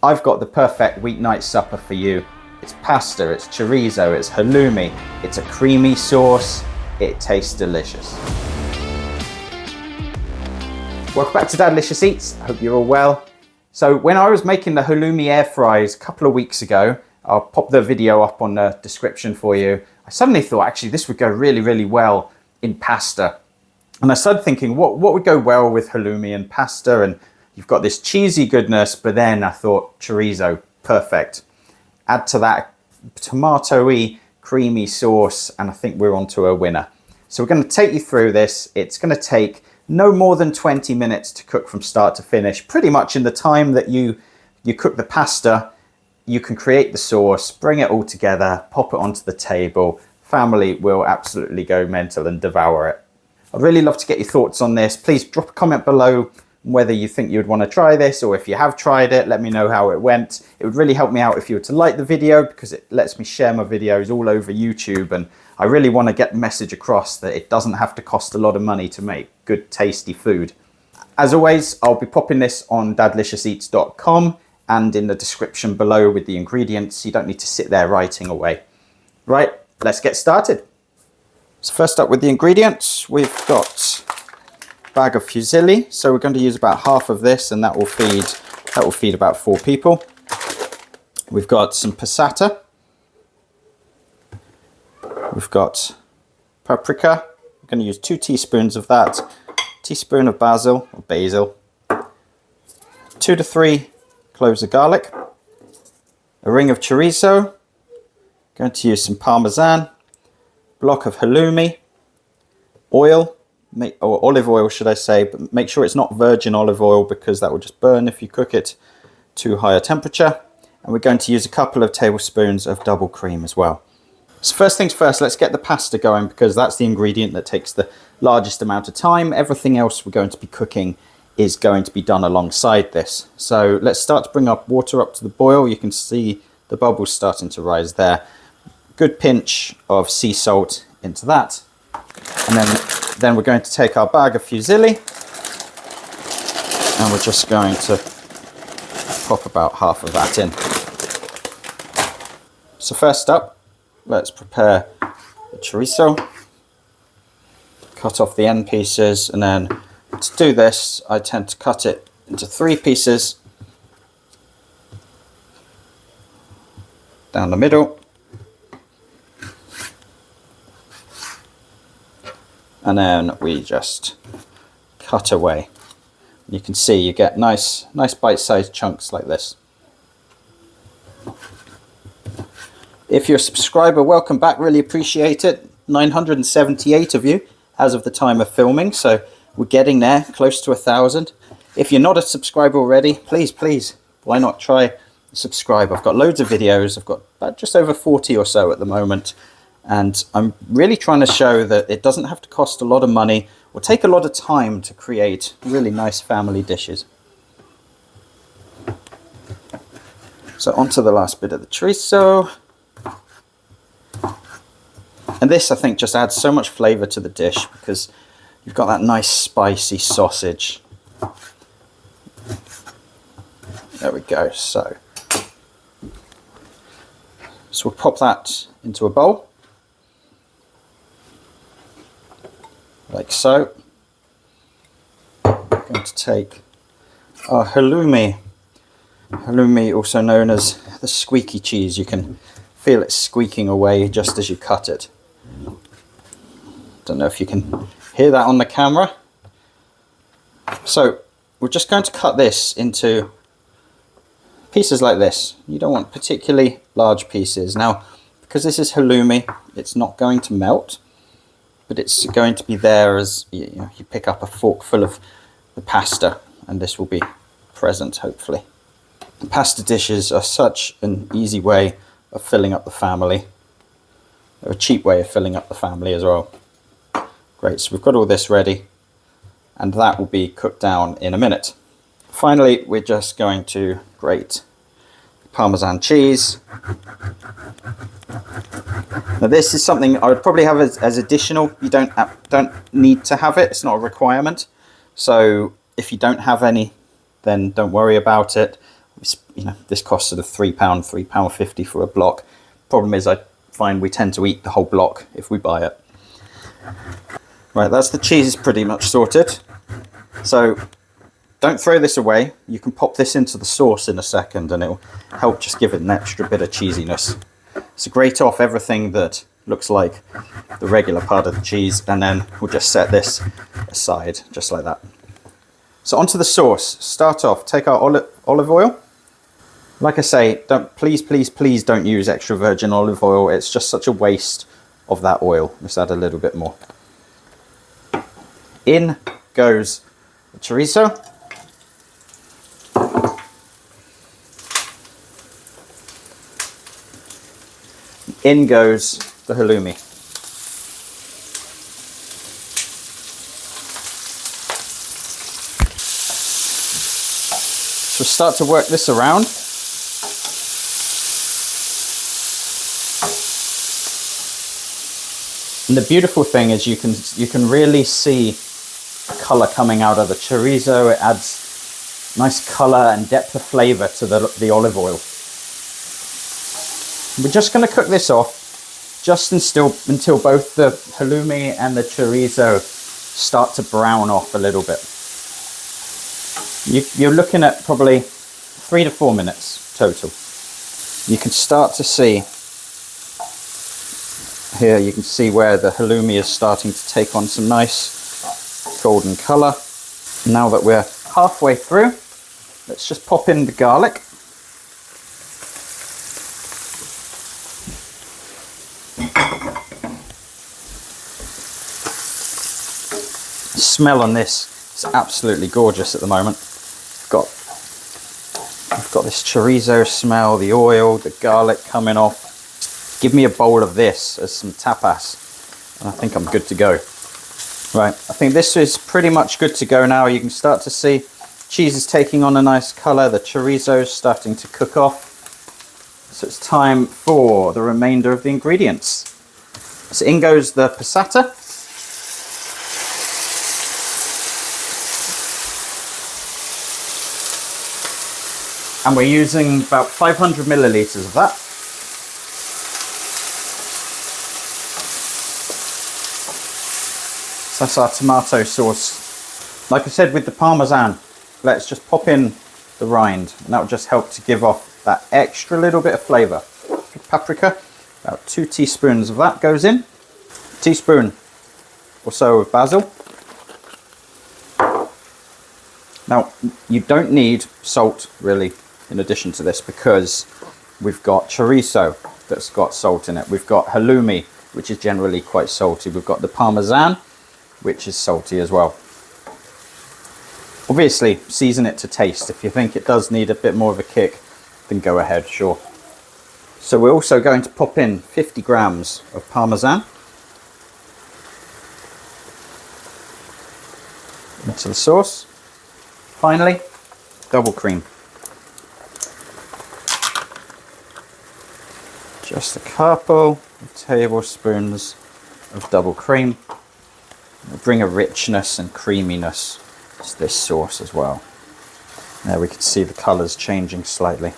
I've got the perfect weeknight supper for you. It's pasta, it's chorizo, it's halloumi, it's a creamy sauce, it tastes delicious. Welcome back to Dadlicious Eats. I hope you're all well. So when I was making the halloumi air fries a couple of weeks ago, I'll pop the video up on the description for you. I suddenly thought actually this would go really, really well in pasta. And I started thinking what would go well with halloumi and pasta, and you've got this cheesy goodness, but then I thought chorizo, perfect. Add to that tomato-y, creamy sauce, and I think we're onto a winner. So we're going to take you through this. It's going to take no more than 20 minutes to cook from start to finish. Pretty much in the time that you cook the pasta, you can create the sauce, bring it all together, pop it onto the table. Family will absolutely go mental and devour it. I'd really love to get your thoughts on this. Please drop a comment below whether you think you'd want to try this, or if you have tried it, let me know how it went. It would really help me out if you were to like the video, because it lets me share my videos all over YouTube, and I really want to get the message across that it doesn't have to cost a lot of money to make good, tasty food. As always, I'll be popping this on dadliciousEats.com and in the description below with the ingredients. You don't need to sit there writing away. Right, let's get started. So first up with the ingredients, we've got bag of fusilli, so we're going to use about half of this, and that will feed about 4 people. We've got some passata. We've got paprika. We're going to use 2 teaspoons of that. Teaspoon of basil, 2 to 3 cloves of garlic. A ring of chorizo. Going to use some parmesan. Block of halloumi. Oil. Or olive oil, should I say, but make sure it's not virgin olive oil, because that will just burn if you cook it too high a temperature. And we're going to use a couple of tablespoons of double cream as well. So first things first, let's get the pasta going, because that's the ingredient that takes the largest amount of time. Everything else we're going to be cooking is going to be done alongside this. So let's start to bring up water up to the boil. You can see the bubbles starting to rise there. Good pinch of sea salt into that. And then we're going to take our bag of fusilli, and we're just going to pop about half of that in. So first up, let's prepare the chorizo. Cut off the end pieces, and then to do this, I tend to cut it into 3 pieces down the middle. And then we just cut away. You can see you get nice bite-sized chunks like this. If you're a subscriber, welcome back, really appreciate it. 978 of you as of the time of filming, so we're getting there, close to 1,000. If you're not a subscriber already, please, why not try subscribe? I've got loads of videos. I've got about just over 40 or so at the moment. And I'm really trying to show that it doesn't have to cost a lot of money or take a lot of time to create really nice family dishes. So onto the last bit of the chorizo. And this, I think, just adds so much flavor to the dish, because you've got that nice spicy sausage. There we go. So we'll pop that into a bowl. Like so. I'm going to take our halloumi. Halloumi, also known as the squeaky cheese. You can feel it squeaking away just as you cut it. Don't know if you can hear that on the camera. So we're just going to cut this into pieces like this. You don't want particularly large pieces. Now, because this is halloumi, it's not going to melt, but it's going to be there as you pick up a fork full of the pasta, and this will be present, hopefully. The pasta dishes are such an easy way of filling up the family. They're a cheap way of filling up the family as well. Great, so we've got all this ready, and that will be cooked down in a minute. Finally, we're just going to grate Parmesan cheese. Now this is something I would probably have as additional. You don't need to have it, it's not a requirement. So if you don't have any, then don't worry about it. You know, this costs sort of £3, £3.50 for a block. Problem is, I find we tend to eat the whole block if we buy it. Right, that's the cheese pretty much sorted. So don't throw this away. You can pop this into the sauce in a second and it'll help just give it an extra bit of cheesiness. So grate off everything that looks like the regular part of the cheese, and then we'll just set this aside just like that. So onto the sauce. Start off, take our olive oil. Like I say, please don't use extra virgin olive oil. It's just such a waste of that oil. Let's add a little bit more. In goes the chorizo. In goes the halloumi. So start to work this around. And the beautiful thing is you can really see the colour coming out of the chorizo. It adds nice colour and depth of flavour to the olive oil. We're just going to cook this off just until both the halloumi and the chorizo start to brown off a little bit. You're looking at probably 3 to 4 minutes total. You can start to see here, you can see where the halloumi is starting to take on some nice golden colour. Now that we're halfway through, let's just pop in the garlic. The smell on this is absolutely gorgeous at the moment. I've got this chorizo smell, the oil, the garlic coming off. Give me a bowl of this as some tapas, and I think I'm good to go. Right, I think this is pretty much good to go now. You can start to see cheese is taking on a nice colour, the chorizo is starting to cook off. So it's time for the remainder of the ingredients. So in goes the passata. And we're using about 500 millilitres of that. So that's our tomato sauce. Like I said with the parmesan, let's just pop in the rind, and that will just help to give off that extra little bit of flavour. Paprika, about 2 teaspoons of that goes in. A teaspoon or so of basil. Now, you don't need salt really in addition to this, because we've got chorizo that's got salt in it. We've got halloumi, which is generally quite salty. We've got the parmesan, which is salty as well. Obviously, season it to taste. If you think it does need a bit more of a kick, then go ahead, sure. So we're also going to pop in 50 grams of parmesan into the sauce. Finally, double cream. Just a couple of tablespoons of double cream. It'll bring a richness and creaminess to this sauce as well. There we can see the colours changing slightly.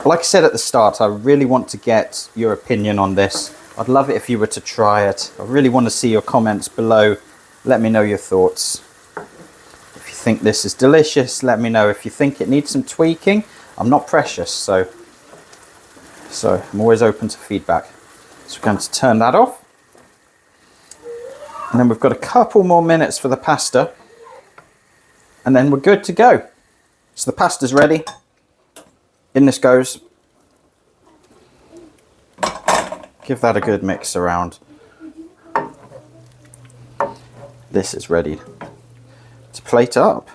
Like I said at the start, I really want to get your opinion on this. I'd love it if you were to try it. I really want to see your comments below. Let me know your thoughts. If you think this is delicious, let me know. If you think it needs some tweaking, I'm not precious, so I'm always open to feedback. So we're going to turn that off. And then we've got a couple more minutes for the pasta, and then we're good to go. So the pasta's ready. In this goes. Give that a good mix around. This is ready to plate up.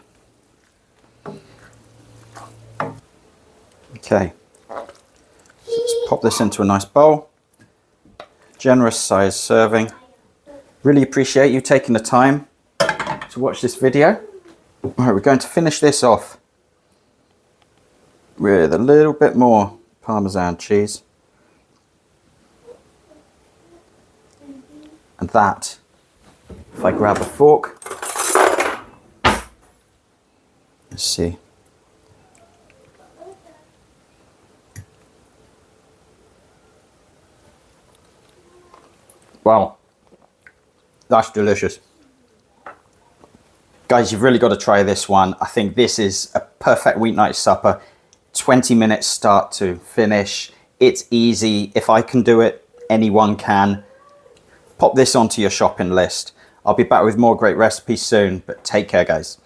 Okay, so let's pop this into a nice bowl. Generous size serving. Really appreciate you taking the time to watch this video. All right, we're going to finish this off with a little bit more Parmesan cheese. And that, if I grab a fork, Let's see. Wow, that's delicious. Guys, you've really got to try this one. I think this is a perfect weeknight supper. 20 minutes start to finish. It's easy. If I can do it, anyone can. Pop this onto your shopping list. I'll be back with more great recipes soon, but take care, guys.